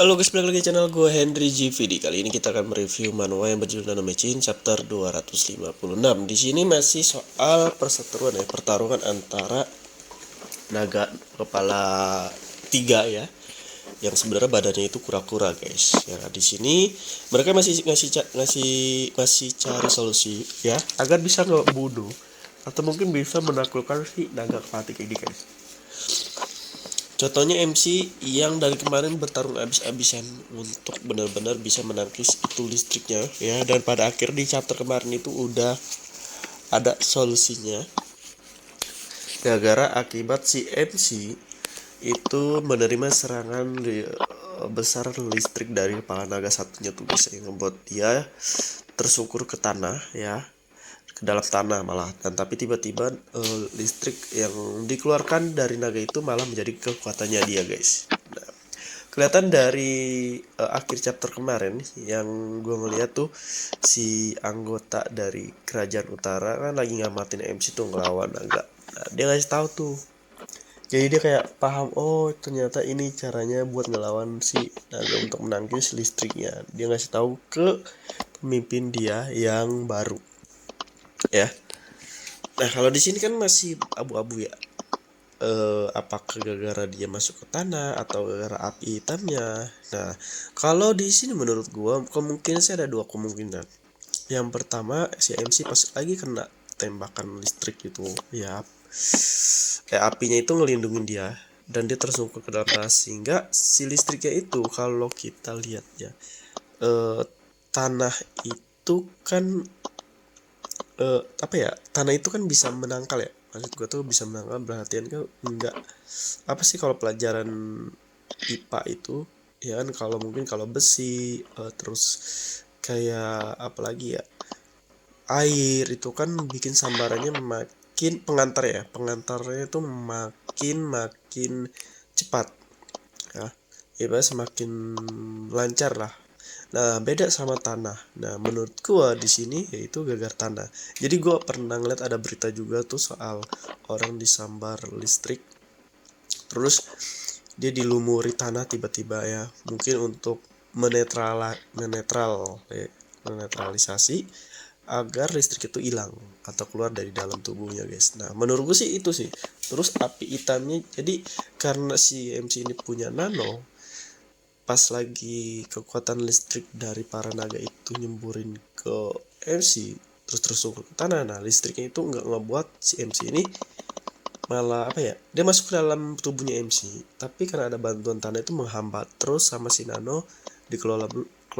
Halo guys, balik lagi channel gue Henry GVD. Kali ini kita akan mereview manual yang berjudul Nano Machine chapter 256. Di sini masih soal perseteruan ya, pertarungan antara naga kepala 3 ya, yang sebenarnya badannya itu kura-kura guys. Ya, di sini mereka masih masih cari solusi ya agar bisa ngebunuh atau mungkin bisa menaklukkan si naga kepala 3 ini guys. Contohnya MC yang dari kemarin bertarung abis-abisan untuk benar-benar bisa menangkis itu listriknya ya, dan pada akhir di chapter kemarin itu udah ada solusinya gara-gara akibat si MC itu menerima serangan besar listrik dari kepala naga satunya tuh bisa yang membuat dia tersungkur ke tanah ya, ke dalam tanah malah, dan tapi tiba-tiba listrik yang dikeluarkan dari naga itu malah menjadi kekuatannya dia guys. Nah, kelihatan dari akhir chapter kemarin yang gue ngeliat tuh si anggota dari kerajaan utara kan lagi ngamatin MC tuh ngelawan naga. Nah, dia ngasih tahu tuh, jadi dia kayak paham, oh ternyata ini caranya buat ngelawan si naga untuk menangkis listriknya. Dia ngasih tahu ke pemimpin dia yang baru ya. Nah, kalau di sini kan masih abu-abu ya. Apakah gara-gara dia masuk ke tanah atau gara-gara api hitamnya? Nah, kalau di sini menurut gua kemungkinan sih ada dua kemungkinan. Yang pertama, si MC pas lagi kena tembakan listrik itu, ya, apinya itu ngelindungin dia dan dia tersungkur ke dalam tanah, sehingga si listriknya itu kalau kita lihat ya, tanah itu kan apa ya, tanah itu kan bisa menangkal ya, maksud gue tuh bisa menangkal, perhatian kan enggak apa sih kalau pelajaran IPA itu ya kan, kalau mungkin kalau besi terus kayak apalagi ya, air itu kan bikin sambarannya makin pengantarnya itu makin makin cepat ya, ibarat semakin lancar lah. Nah, beda sama tanah. Nah, menurut gua di sini yaitu gagar tanah. Jadi gua pernah ngeliat ada berita juga tuh soal orang disambar listrik, terus dia dilumuri tanah tiba-tiba ya, mungkin untuk menetralisasi agar listrik itu hilang atau keluar dari dalam tubuhnya guys. Nah, menurut gue sih itu sih. Terus api hitamnya, jadi karena si MC ini punya nano, pas lagi kekuatan listrik dari para naga itu nyemburin ke MC terus tersungkur ke tanah, nah listriknya itu nggak ngebuat si MC ini malah apa ya, dia masuk ke dalam tubuhnya MC, tapi karena ada bantuan tanah itu menghambat terus sama si nano, dikelola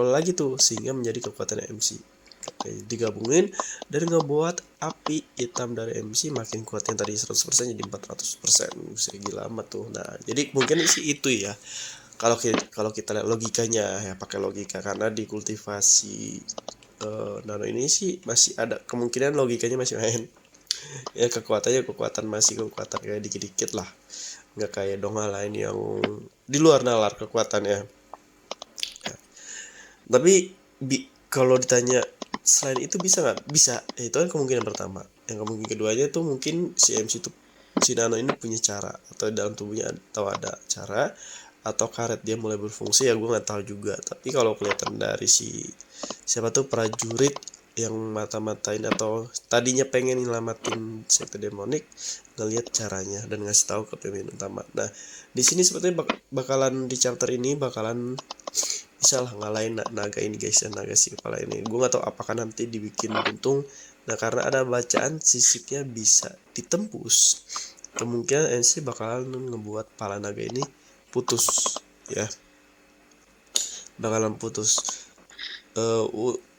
lagi tuh sehingga menjadi kekuatan MC. Oke, digabungin dan ngebuat api hitam dari MC makin kuat, yang tadi 100% jadi 400%. Bisa gila amat tuh. Nah, jadi mungkin sih itu ya, kalau kita lihat logikanya ya, pakai logika, karena di kultivasi nano ini sih masih ada kemungkinan logikanya masih main ya, kekuatan masih kekuatan kayak dikit-dikit lah, nggak kayak donga lain yang di luar nalar kekuatannya ya. Tapi kalau ditanya selain itu bisa nggak, bisa ya, itu kan kemungkinan pertama. Yang kemungkinan keduanya tuh mungkin si MC itu, si nano ini punya cara, atau dalam tubuhnya atau ada cara, atau karet dia mulai berfungsi ya, gue nggak tahu juga. Tapi kalau kelihatan dari si siapa tuh prajurit yang mata-matain atau tadinya pengen nyelamatin sekte demonik, ngelihat caranya dan ngasih tahu ke pemimpin utama. Nah, di sini sepertinya bakalan di chapter ini bakalan bisa lah ngalahin naga ini guys, dan naga si kepala ini. Gue nggak tahu apakah nanti dibikin buntung. Nah, karena ada bacaan sisiknya bisa ditembus, kemungkinan NC bakalan ngebuat pala naga ini putus ya, bakalan putus.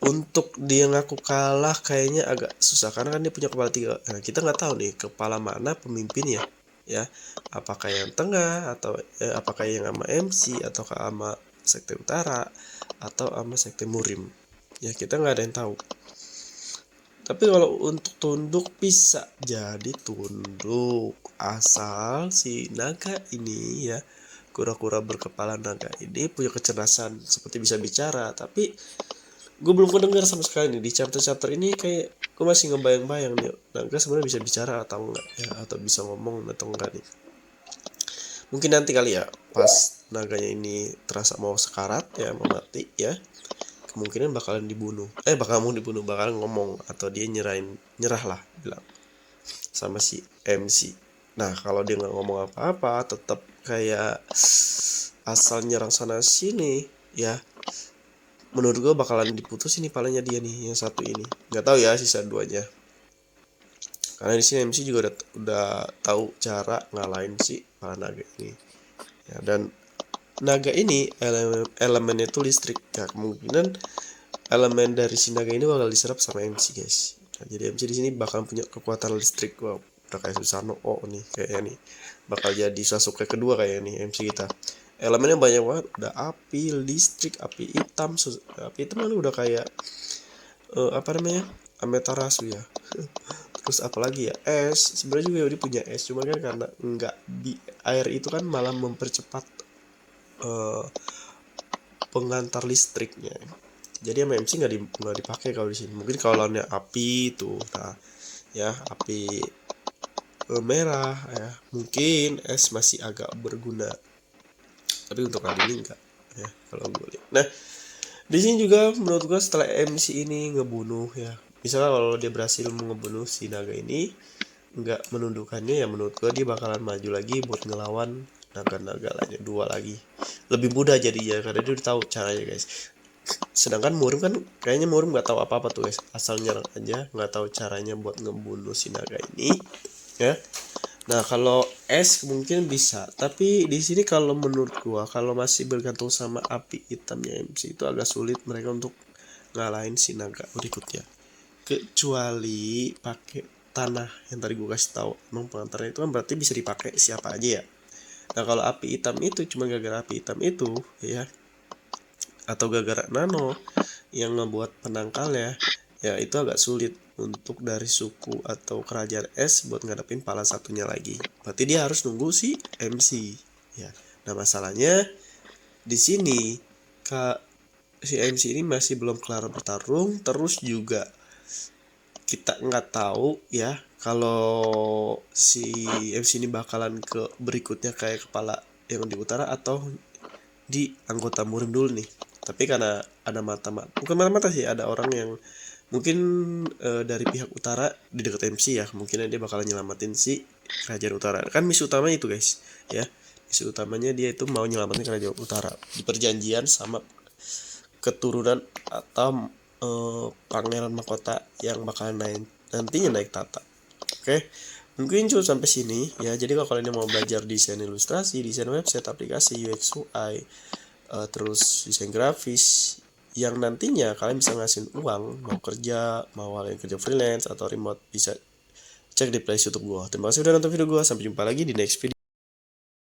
Untuk dia ngaku kalah kayaknya agak susah karena kan dia punya kepala 3. Nah, kita nggak tahu nih kepala mana pemimpinnya ya, apakah yang tengah atau apakah yang sama MC atau sama sekte utara atau sama sekte murim ya, kita nggak ada yang tahu. Tapi kalau untuk tunduk bisa jadi tunduk asal si naga ini ya, kura-kura berkepala naga ini punya kecerdasan seperti bisa bicara. Tapi gue belum kedengar sama sekali nih di chapter-chapter ini, kayak gue masih ngebayang-bayang nih naga sebenarnya bisa bicara atau enggak ya, atau bisa ngomong atau enggak nih. Mungkin nanti kali ya pas naganya ini terasa mau sekarat ya, mau mati ya, kemungkinan bakalan dibunuh. Bakalan ngomong atau dia nyerah lah bilang sama si MC. Nah kalau dia nggak ngomong apa-apa, tetap kayak asal nyerang sana sini ya, menurut gue bakalan diputus ini palanya dia nih, yang satu ini. Nggak tahu ya sisa duanya, karena di sini MC juga udah tahu cara ngalahin si para naga ini ya. Dan naga ini elemennya itu listrik ya, kemungkinan elemen dari si naga ini bakal diserap sama MC guys. Nah, jadi MC di sini bakal punya kekuatan listrik. Wow, udah kayak Susanoo nih kayaknya nih, bakal jadi Sasuke kedua kayak nih MC kita. Elemennya banyak banget, udah api, listrik, api hitam kan udah kayak apa namanya, Amaterasu ya. Terus apalagi ya, es sebenarnya juga dia punya es, cuma kan karena enggak di air itu kan malah mempercepat pengantar listriknya. Jadi MC nggak dipakai kalau di sini. Mungkin kalau lawannya api tuh, nah ya api merah ya, mungkin es masih agak berguna. Tapi untuk kali ini enggak ya kalau gue lihat. Nah di sini juga menurut gue setelah MC ini ngebunuh ya, misalnya kalau dia berhasil ngebunuh si naga ini, nggak menundukkannya ya, menurut gue dia bakalan maju lagi buat ngelawan naga-naga lainnya dua lagi. Lebih mudah jadinya karena dia udah tahu caranya guys. Sedangkan Murim kan kayaknya Murim nggak tahu apa-apa tuh guys, asal nyerang aja, nggak tahu caranya buat ngebunuh si naga ini ya. Nah kalau es mungkin bisa, tapi di sini kalau menurut gua kalau masih bergantung sama api hitamnya MC itu agak sulit mereka untuk ngalahin si naga berikutnya, kecuali pakai tanah yang tadi gua kasih tahu. Emang pengantarnya itu kan berarti bisa dipakai siapa aja ya. Nah kalau api hitam itu cuma gara-gara api hitam itu ya, atau gara-gara nano yang ngebuat penangkalnya ya, itu agak sulit untuk dari suku atau kerajaan es buat ngadepin pala satunya lagi. Berarti dia harus nunggu si MC ya. Nah masalahnya di sini si MC ini masih belum kelar bertarung, terus juga kita nggak tahu ya kalau si MC ini bakalan ke berikutnya kayak kepala yang di utara atau di anggota Murim dulu nih. Tapi karena ada bukan mata-mata sih, ada orang yang mungkin dari pihak utara di dekat MC ya, kemungkinan dia bakalan nyelamatin si kerajaan utara. Kan misi utamanya itu guys ya, misi utamanya dia itu mau nyelamatin kerajaan utara di perjanjian sama keturunan atau pangeran mahkota yang bakalan nantinya naik tata. Oke, mungkin cukup sampai sini ya. Jadi kalau kalian mau belajar desain ilustrasi, desain website, aplikasi, UX UI, terus desain grafis yang nantinya kalian bisa ngasihin uang, mau kalian kerja freelance atau remote, bisa cek di playlist YouTube gua. Terima kasih udah nonton video gua, sampai jumpa lagi di next video.